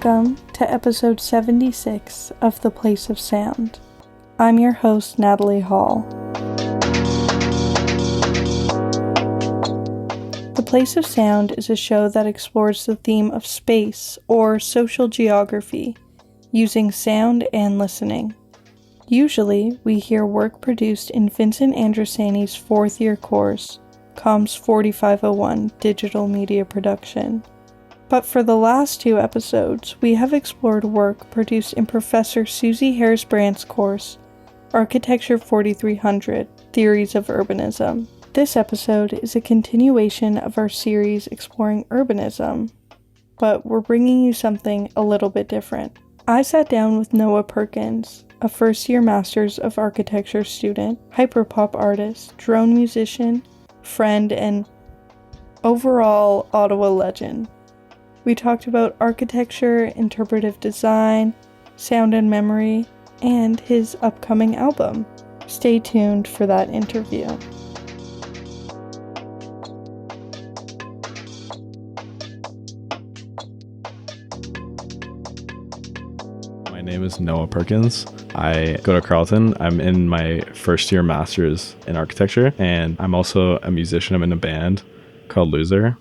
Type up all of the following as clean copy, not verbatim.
Welcome to episode 76 of The Place of Sound. I'm your host, Natalie Hall. The Place of Sound is a show that explores the theme of space or social geography using sound and listening. Usually, we hear work produced in Vincent Andrusani's fourth-year course, Comms 4501 Digital Media Production. But for the last two episodes, we have explored work produced in Professor Susie Harris-Brandt's course, Architecture 4300, Theories of Urbanism. This episode is a continuation of our series exploring urbanism, but we're bringing you something a little bit different. I sat down with Noah Perkins, a first-year Masters of Architecture student, hyperpop artist, drone musician, friend, and overall Ottawa legend. We talked about architecture, interpretive design, sound and memory, and his upcoming album. Stay tuned for that interview. My name is Noah Perkins. I go to Carleton. I'm in my first year Masters in Architecture, and I'm also a musician. I'm in a band called Loser.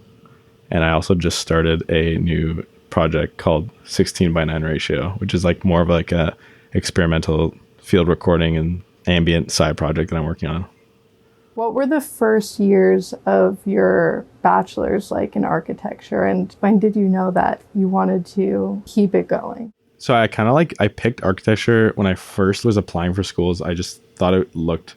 And I also just started a new project called 16:9 Ratio, which is like more of like a experimental field recording and ambient side project that I'm working on. What were the first years of your bachelor's like in architecture, and when did you know that you wanted to keep it going? So I picked architecture when I first was applying for schools. I just thought it looked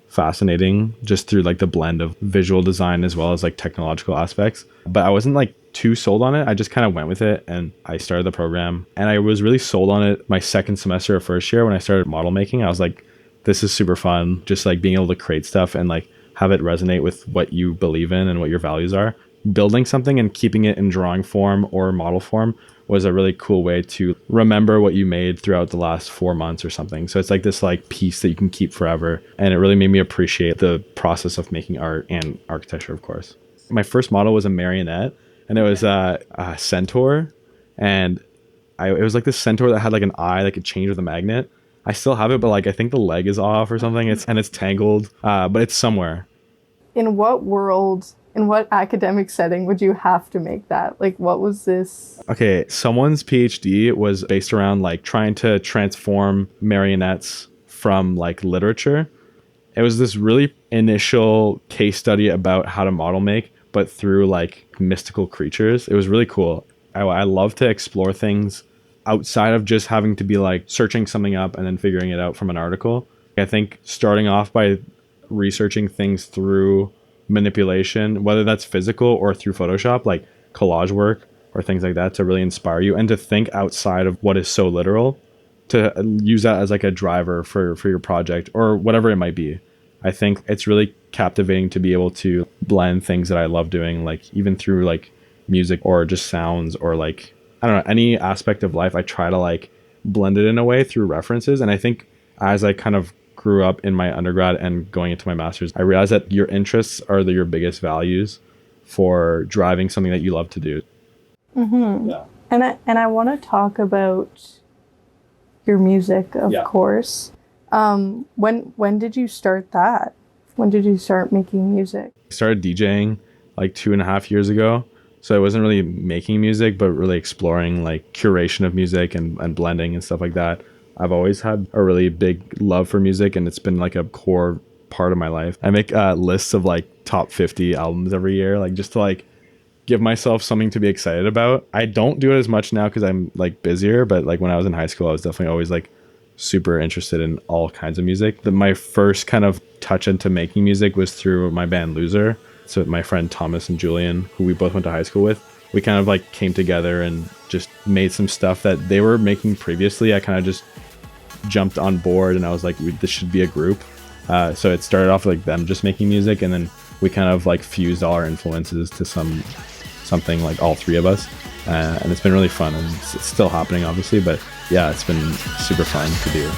fascinating just through like the blend of visual design as well as like technological aspects, but I wasn't like too sold on it. I just kind of went with it and I started the program, and I was really sold on it my second semester of first year when I started model making. I was like, this is super fun, just like being able to create stuff and like have it resonate with what you believe in and what your values are. Building something and keeping it in drawing form or model form was a really cool way to remember what you made throughout the last 4 months or something. So it's like this like piece that you can keep forever. And it really made me appreciate the process of making art and architecture, of course. My first model was a marionette, and it was a centaur. And it was like this centaur that had like an eye that could change with a magnet. I still have it, but like I think the leg is off or something. It's tangled, but it's somewhere. In what academic setting would you have to make that? Like, what was this? Okay, someone's PhD was based around like trying to transform marionettes from like literature. It was this really initial case study about how to model make, but through like mystical creatures. It was really cool. I love to explore things outside of just having to be like searching something up and then figuring it out from an article. I think starting off by researching things through manipulation, whether that's physical or through Photoshop, like collage work or things like that, to really inspire you and to think outside of what is so literal, to use that as like a driver for your project or whatever it might be. I think it's really captivating to be able to blend things that I love doing, like even through like music or just sounds or like, I don't know, any aspect of life. I try to like blend it in a way through references. And I think as I kind of grew up in my undergrad and going into my master's, I realized that your interests are your biggest values for driving something that you love to do. Mm-hmm. Yeah. And I want to talk about your music, of course. When did you start that? When did you start making music? I started DJing like 2.5 years ago. So I wasn't really making music, but really exploring like curation of music and blending and stuff like that. I've always had a really big love for music, and it's been like a core part of my life. I make lists of like top 50 albums every year, like just to like give myself something to be excited about. I don't do it as much now because I'm like busier, but like when I was in high school, I was definitely always like super interested in all kinds of music. My first kind of touch into making music was through my band Loser. So my friend Thomas and Julian, who we both went to high school with, we kind of like came together and just made some stuff that they were making previously. I kind of just jumped on board and I was like, this should be a group. So it started off like them just making music, and then we kind of like fused all our influences to something like all three of us. And it's been really fun, and it's still happening obviously, but yeah, it's been super fun to do.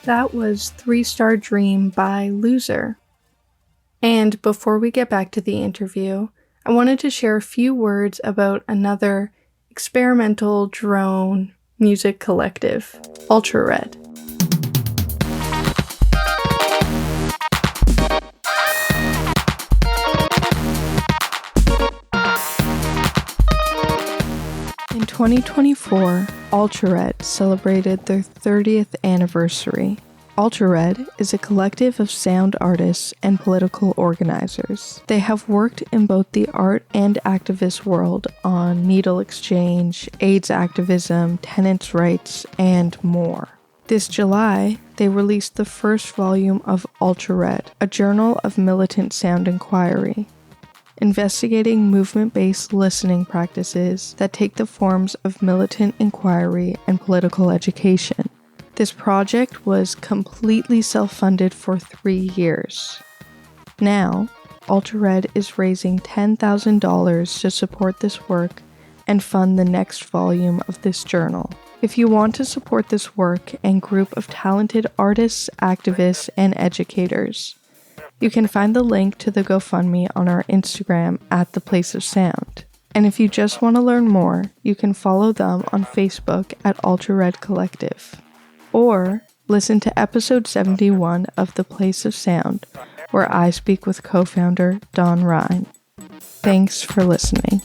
That was 3-Star Dream by Loser. And before we get back to the interview, I wanted to share a few words about another experimental drone music collective, Ultra Red. In 2024, Ultra Red celebrated their 30th anniversary. Ultra Red is a collective of sound artists and political organizers. They have worked in both the art and activist world on needle exchange, AIDS activism, tenants' rights, and more. This July, they released the first volume of Ultra Red, a journal of militant sound inquiry, investigating movement-based listening practices that take the forms of militant inquiry and political education. This project was completely self-funded for 3 years. Now, Ultra Red is raising $10,000 to support this work and fund the next volume of this journal. If you want to support this work and group of talented artists, activists, and educators, you can find the link to the GoFundMe on our Instagram at The Place of Sound. And if you just want to learn more, you can follow them on Facebook at Ultra Red Collective. Or listen to episode 71 of The Place of Sound, where I speak with co-founder Don Ryan. Thanks for listening.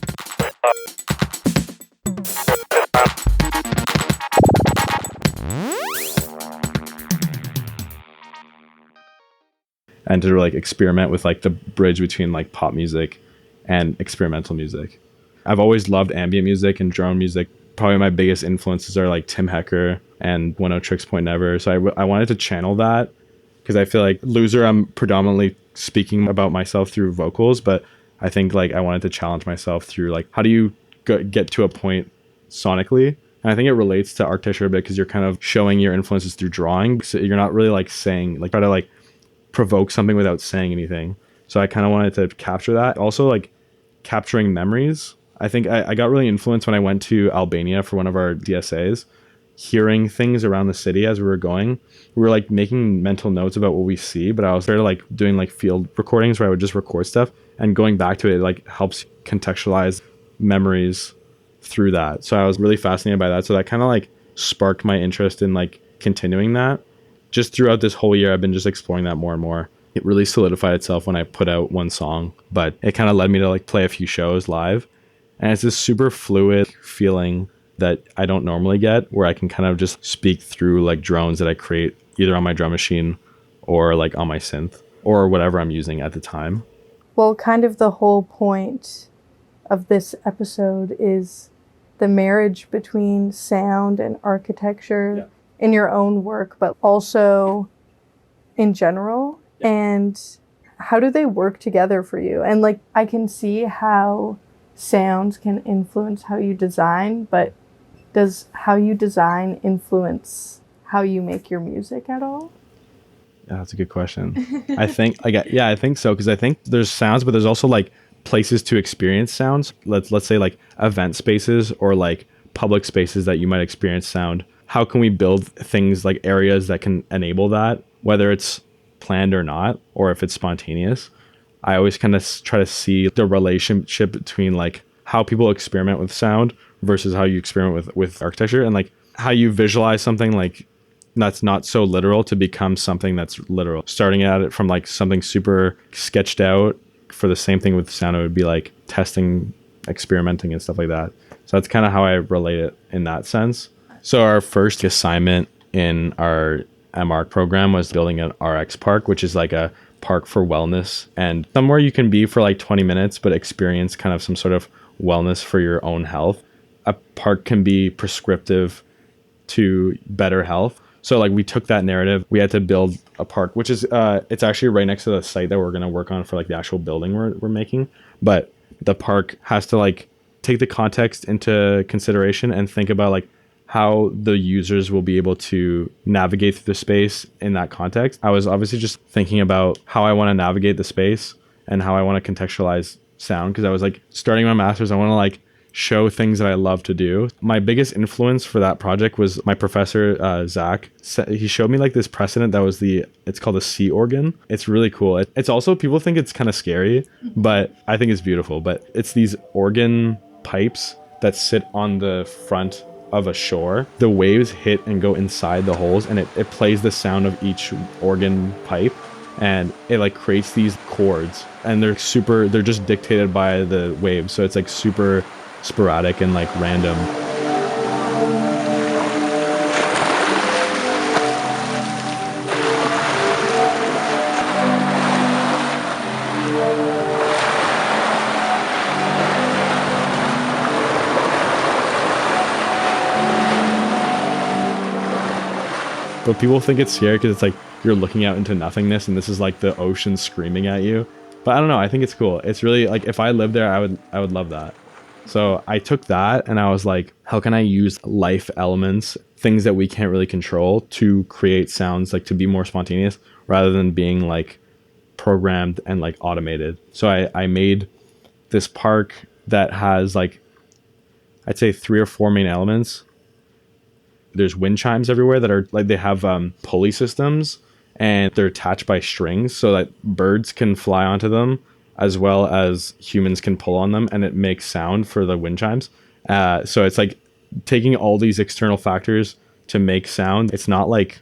And to like experiment with like the bridge between like pop music and experimental music. I've always loved ambient music and drone music. Probably my biggest influences are like Tim Hecker and One O Tricks Point Never. So I wanted to channel that because I feel like Loser, I'm predominantly speaking about myself through vocals, but I think like I wanted to challenge myself through like, how do you get to a point sonically? And I think it relates to architecture a bit because you're kind of showing your influences through drawing. So you're not really like saying, like try to like provoke something without saying anything. So I kind of wanted to capture that. Also like capturing memories. I think I got really influenced when I went to Albania for one of our DSAs, hearing things around the city as we were going. We were like making mental notes about what we see, but I was started like doing like field recordings where I would just record stuff, and going back to it like helps contextualize memories through that. So I was really fascinated by that. So that kind of like sparked my interest in like continuing that. Just throughout this whole year, I've been just exploring that more and more. It really solidified itself when I put out one song, but it kind of led me to like play a few shows live. And it's this super fluid feeling that I don't normally get, where I can kind of just speak through like drones that I create either on my drum machine or like on my synth or whatever I'm using at the time. Well, kind of the whole point of this episode is the marriage between sound and architecture in your own work, but also in general. And how do they work together for you? And like, I can see how sounds can influence how you design, but does how you design influence how you make your music at all? Yeah, that's a good question. I think I think so, because I think there's sounds, but there's also like places to experience sounds. Let's say like event spaces or like public spaces that you might experience sound. How can we build things like areas that can enable that, whether it's planned or not, or if it's spontaneous? I always kind of try to see the relationship between like how people experiment with sound versus how you experiment with architecture, and like how you visualize something like that's not so literal to become something that's literal. Starting at it from like something super sketched out. For the same thing with sound, it would be like testing, experimenting and stuff like that. So that's kind of how I relate it in that sense. So our first assignment in our MArch program was building an RX park, which is like a park for wellness and somewhere you can be for like 20 minutes but experience kind of some sort of wellness for your own health. A park can be prescriptive to better health. So like we took that narrative, we had to build a park, which is it's actually right next to the site that we're going to work on for like the actual building we're making. But the park has to like take the context into consideration and think about like how the users will be able to navigate through the space in that context. I was obviously just thinking about how I want to navigate the space and how I want to contextualize sound, because I was like starting my master's, I want to like show things that I love to do. My biggest influence for that project was my professor, Zach. He showed me like this precedent that was it's called a sea organ. It's really cool. It's also, people think it's kind of scary, but I think it's beautiful. But it's these organ pipes that sit on the front of a shore. The waves hit and go inside the holes, and it plays the sound of each organ pipe, and it like creates these chords, and they're just dictated by the waves, so it's like super sporadic and like random. But people think it's scary because it's like you're looking out into nothingness, and this is like the ocean screaming at you. But I don't know, I think it's cool. It's really like, if I lived there, I would love that. So I took that and I was like, how can I use life elements, things that we can't really control, to create sounds, like to be more spontaneous rather than being like programmed and like automated. So I made this park that has like, I'd say 3 or 4 main elements. There's wind chimes everywhere that are like, they have pulley systems, and they're attached by strings so that birds can fly onto them as well as humans can pull on them, and it makes sound for the wind chimes. So it's like taking all these external factors to make sound. It's not like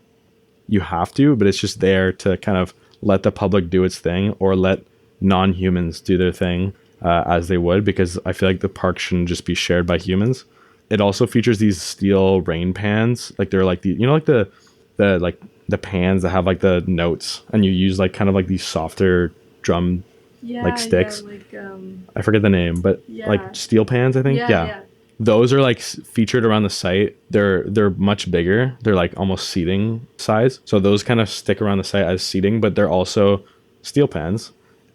you have to, but it's just there to kind of let the public do its thing, or let non-humans do their thing as they would, because I feel like the park shouldn't just be shared by humans. It also features these steel rain pans. Like they're like like the pans that have like the notes, and you use like kind of like these softer drum like sticks. I forget the name, but like steel pans, I think. Yeah. Those are like featured around the site. They're much bigger. They're like almost seating size. So those kind of stick around the site as seating, but they're also steel pans.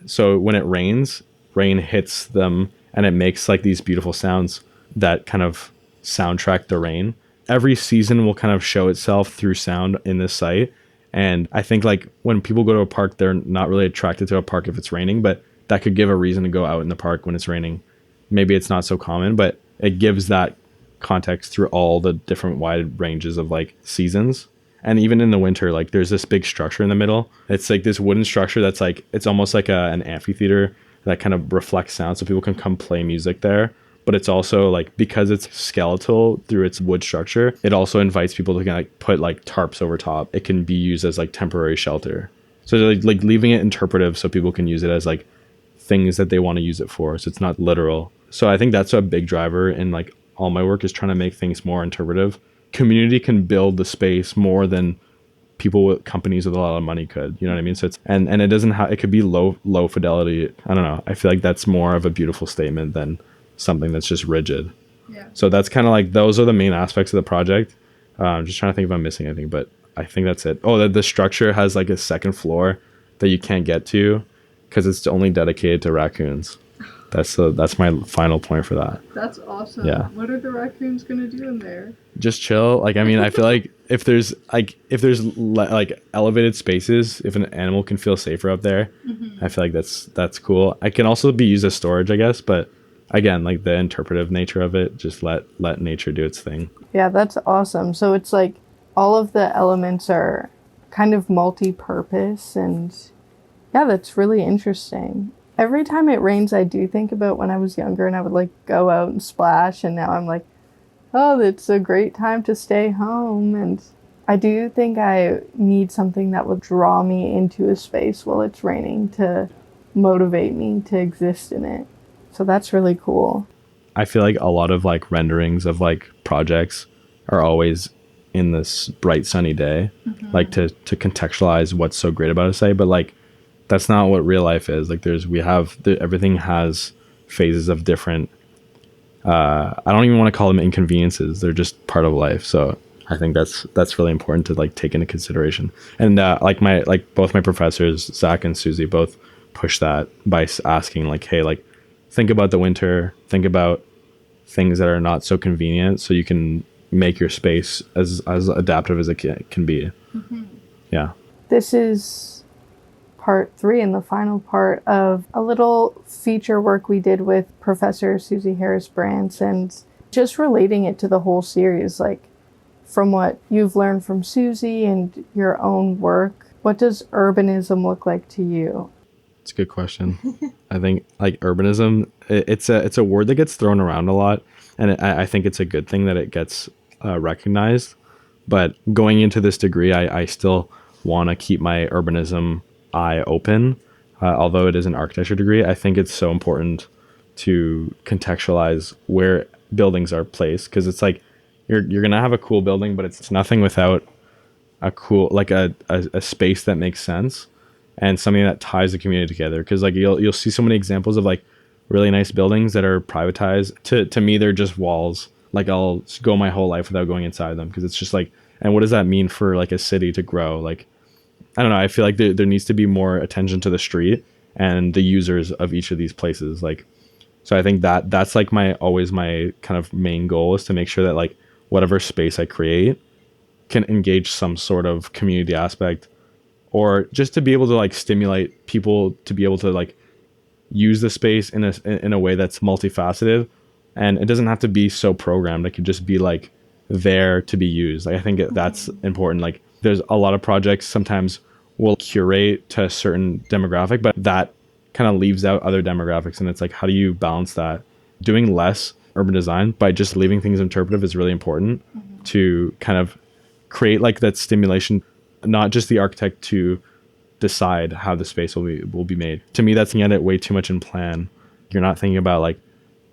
So when it rains, rain hits them, and it makes like these beautiful sounds that kind of soundtrack the rain. Every season will kind of show itself through sound in this site. And I think like when people go to a park, they're not really attracted to a park if it's raining, but that could give a reason to go out in the park when it's raining. Maybe it's not so common, but it gives that context through all the different wide ranges of like seasons. And even in the winter, like there's this big structure in the middle. It's like this wooden structure that's like, it's almost like an amphitheater that kind of reflects sound, so people can come play music there. But it's also like, because it's skeletal through its wood structure, it also invites people to like put like tarps over top. It can be used as like temporary shelter. So like leaving it interpretive so people can use it as like things that they want to use it for. So it's not literal. So I think that's a big driver in like all my work, is trying to make things more interpretive. Community can build the space more than people with companies with a lot of money could, you know what I mean? So it's, and it doesn't have, it could be low fidelity. I don't know. I feel like that's more of a beautiful statement than something that's just rigid. Yeah. So that's kind of like, those are the main aspects of the project. I'm just trying to think if I'm missing anything, but I think that's it. Oh, the structure has like a second floor that you can't get to because it's only dedicated to raccoons. That's my final point for that. That's awesome. Yeah. What are the raccoons gonna do in there? Just chill. Like, I mean, I feel like if there's like elevated spaces, if an animal can feel safer up there, I feel like that's cool. I can also be used as storage, I guess, but again, like the interpretive nature of it, just let nature do its thing. Yeah, that's awesome. So it's like all of the elements are kind of multi-purpose, and yeah, that's really interesting. Every time it rains, I do think about when I was younger and I would like go out and splash, and now I'm like, oh, it's a great time to stay home. And I do think I need something that will draw me into a space while it's raining to motivate me to exist in it. So that's really cool. I feel like a lot of like renderings of like projects are always in this bright sunny day, like to contextualize what's so great about a site, but like that's not what real life is. Like everything has phases of different, I don't even want to call them inconveniences. They're just part of life. So I think that's really important to like take into consideration. And both my professors, Zach and Susie, both push that by asking like, hey, like think about the winter, think about things that are not so convenient so you can make your space as adaptive as it can be. Yeah. This is part 3 and the final part of a little feature work we did with Professor Susie Harris Brantz, and just relating it to the whole series, like from what you've learned from Susie and your own work, what does urbanism look like to you? It's a good question. I think like urbanism, it's a word that gets thrown around a lot, and I think it's a good thing that it gets recognized. But going into this degree, I still want to keep my urbanism eye open. Although it is an architecture degree, I think it's so important to contextualize where buildings are placed, because it's like you're gonna have a cool building, but it's nothing without a cool like a space that makes sense and something that ties the community together. Because like you'll see so many examples of like really nice buildings that are privatized. To me, they're just walls. Like I'll go my whole life without going inside them, because it's just like, and what does that mean for like a city to grow? Like, I don't know. I feel like there needs to be more attention to the street and the users of each of these places. Like, so I think that's like always my kind of main goal, is to make sure that like whatever space I create can engage some sort of community aspect, or just to be able to like stimulate people to be able to like use the space in a way that's multifaceted. And it doesn't have to be so programmed. It could just be like there to be used. Like, I think that's important. Like there's a lot of projects sometimes will curate to a certain demographic, but that kind of leaves out other demographics. And it's like, how do you balance that? Doing less urban design by just leaving things interpretive is really important to kind of create like that stimulation, not just the architect to decide how the space will be made. To me, that's thinking at it way too much in plan. You're not thinking about like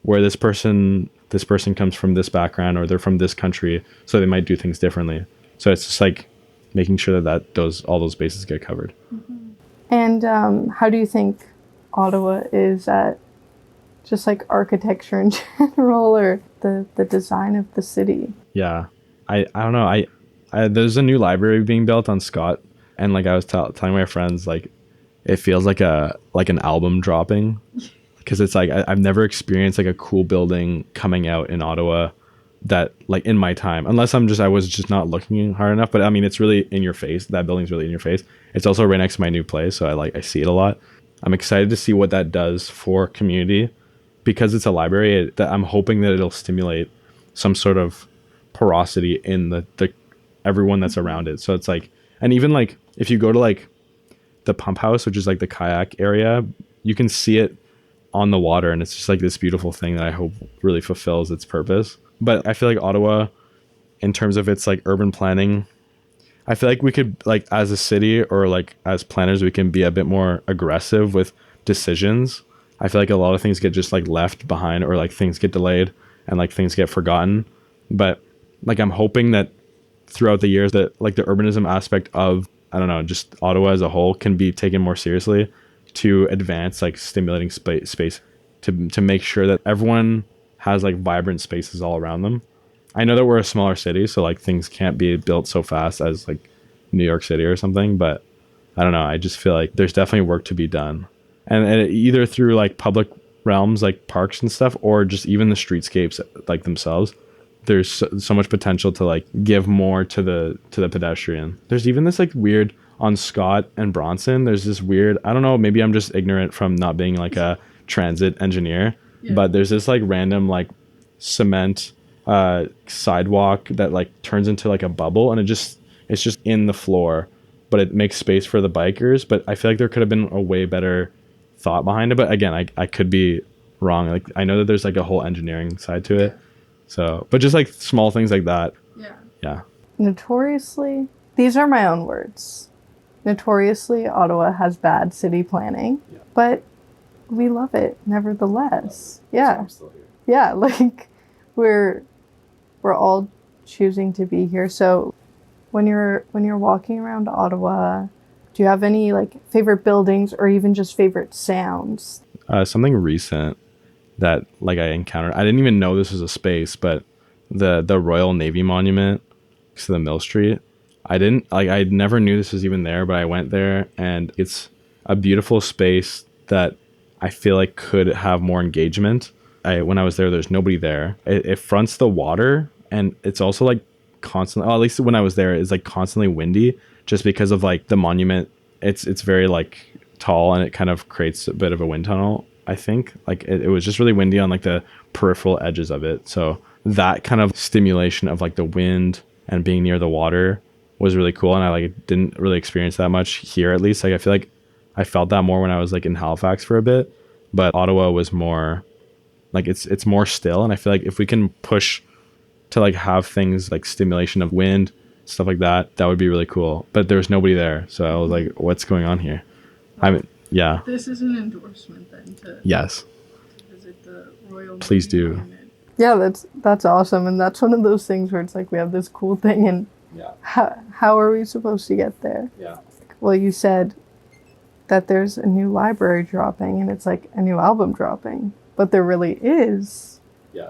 where this person comes from, this background, or they're from this country, so they might do things differently. So it's just like making sure that all those bases get covered. And how do you think Ottawa is at just like architecture in general, or the design of the city? Yeah, I don't know. I there's a new library being built on Scott, and like I was telling my friends, like it feels like an album dropping, because it's like I've never experienced like a cool building coming out in Ottawa that like in my time, unless I was just not looking hard enough. But I mean, it's really in your face. That building's really in your face. It's also right next to my new place, so I see it a lot. I'm excited to see what that does for community, because it's a library. That I'm hoping that it'll stimulate some sort of porosity in the everyone that's around it. So it's like, and even like if you go to like the pump house, which is like the kayak area, you can see it on the water, and it's just like this beautiful thing that I hope really fulfills its purpose. But I feel like Ottawa, in terms of its like urban planning, I feel like we could, like as a city or like as planners, we can be a bit more aggressive with decisions. I feel like a lot of things get just like left behind, or like things get delayed and like things get forgotten. But like I'm hoping that throughout the years that like the urbanism aspect of, I don't know, just Ottawa as a whole can be taken more seriously, to advance like stimulating space to make sure that everyone has like vibrant spaces all around them. I know that we're a smaller city, so like things can't be built so fast as like New York City or something, but I don't know, I just feel like there's definitely work to be done, and either through like public realms like parks and stuff, or just even the streetscapes like themselves. There's so much potential to like give more to the pedestrian. There's even this like weird on Scott and Bronson. There's this weird, I don't know, maybe I'm just ignorant from not being like a transit engineer, but there's this like random like cement sidewalk that like turns into like a bubble, and it's just in the floor, but it makes space for the bikers. But I feel like there could have been a way better thought behind it. But again, I could be wrong. Like I know that there's like a whole engineering side to it. So, but just like small things like that. Yeah. Notoriously, these are my own words. Notoriously, Ottawa has bad city planning, but we love it nevertheless. Yeah. Yeah, like we're all choosing to be here. So when you're walking around Ottawa, do you have any like favorite buildings, or even just favorite sounds? Something recent that like I encountered, I didn't even know this was a space, but the Royal Navy Monument next to the Mill Street, I never knew this was even there, but I went there, and it's a beautiful space that I feel like could have more engagement. When I was there's nobody there. It fronts the water, and it's also like constantly, well, at least when I was there, it's like constantly windy, just because of like the monument. It's very like tall and it kind of creates a bit of a wind tunnel. I think like it was just really windy on like the peripheral edges of it. So that kind of stimulation of like the wind and being near the water was really cool. And I like didn't really experience that much here, at least. Like I feel like I felt that more when I was like in Halifax for a bit, but Ottawa was more like it's more still. And I feel like if we can push to like have things like stimulation of wind, stuff like that, that would be really cool. But there was nobody there, so I was like, what's going on here? I mean, yeah. This is an endorsement then to Yes. visit the Royal Please do. Monument. Yeah, that's awesome, and that's one of those things where it's like we have this cool thing, and Yeah. how are we supposed to get there? Yeah. Well, you said that there's a new library dropping, and it's like a new album dropping, but there really is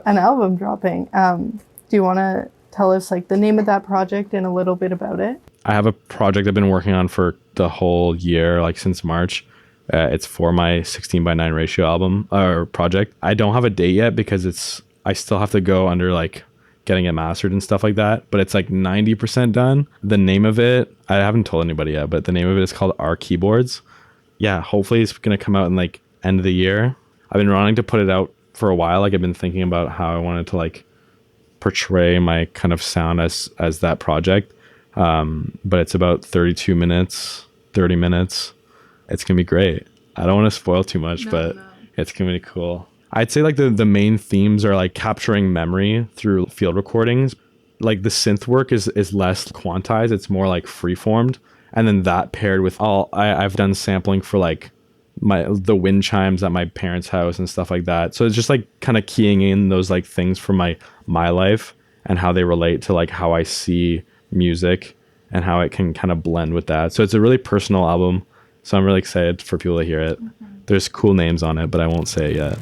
an album dropping. Do you want to tell us like the name of that project and a little bit about it? I have a project I've been working on for the whole year, like since March. It's for my 16:9 ratio album or project. I don't have a date yet because I still have to go under like getting it mastered and stuff like that, but it's like 90% done. The name of it, I haven't told anybody yet, but the name of it is called Our Keyboards. Yeah, hopefully it's going to come out in like end of the year. I've been wanting to put it out for a while. Like I've been thinking about how I wanted to like portray my kind of sound as that project. But it's about 32 minutes, 30 minutes. It's gonna be great. I don't want to spoil too much, but it's gonna be cool. I'd say like the main themes are like capturing memory through field recordings. Like the synth work is less quantized, it's more like free-formed, and then that paired with I've done sampling for like the wind chimes at my parents' house and stuff like that. So it's just like kind of keying in those like things from my life and how they relate to like how I see music and how it can kind of blend with that. So it's a really personal album. So I'm really excited for people to hear it. There's cool names on it, but I won't say it yet.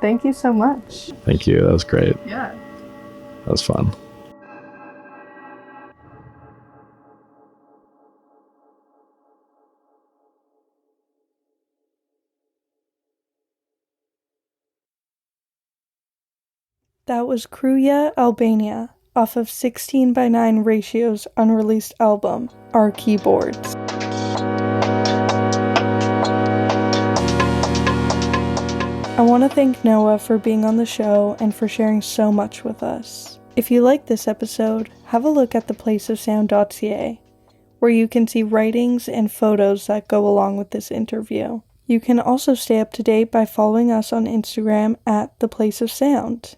Thank you so much. Thank you. That was great. Yeah. That was fun. That was Kruya, Albania, off of 16:9 Ratio's unreleased album, Our Keyboards. I want to thank Noah for being on the show and for sharing so much with us. If you like this episode, have a look at theplaceofsound.ca, where you can see writings and photos that go along with this interview. You can also stay up to date by following us on Instagram at theplaceofsound.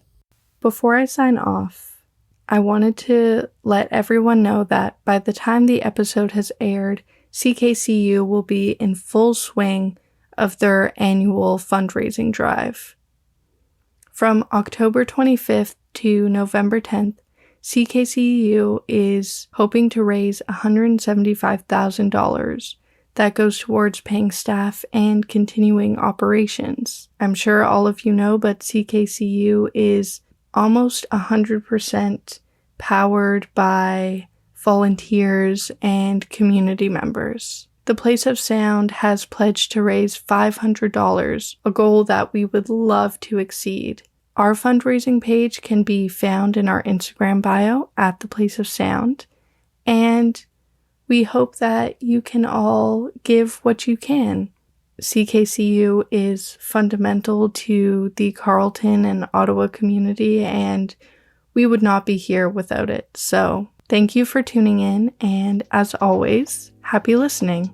Before I sign off, I wanted to let everyone know that by the time the episode has aired, CKCU will be in full swing of their annual fundraising drive. From October 25th to November 10th, CKCU is hoping to raise $175,000 that goes towards paying staff and continuing operations. I'm sure all of you know, but CKCU is almost 100% powered by volunteers and community members. The Place of Sound has pledged to raise $500, a goal that we would love to exceed. Our fundraising page can be found in our Instagram bio at The Place of Sound, and we hope that you can all give what you can. CKCU is fundamental to the Carleton and Ottawa community, and we would not be here without it. So, thank you for tuning in, and as always, happy listening.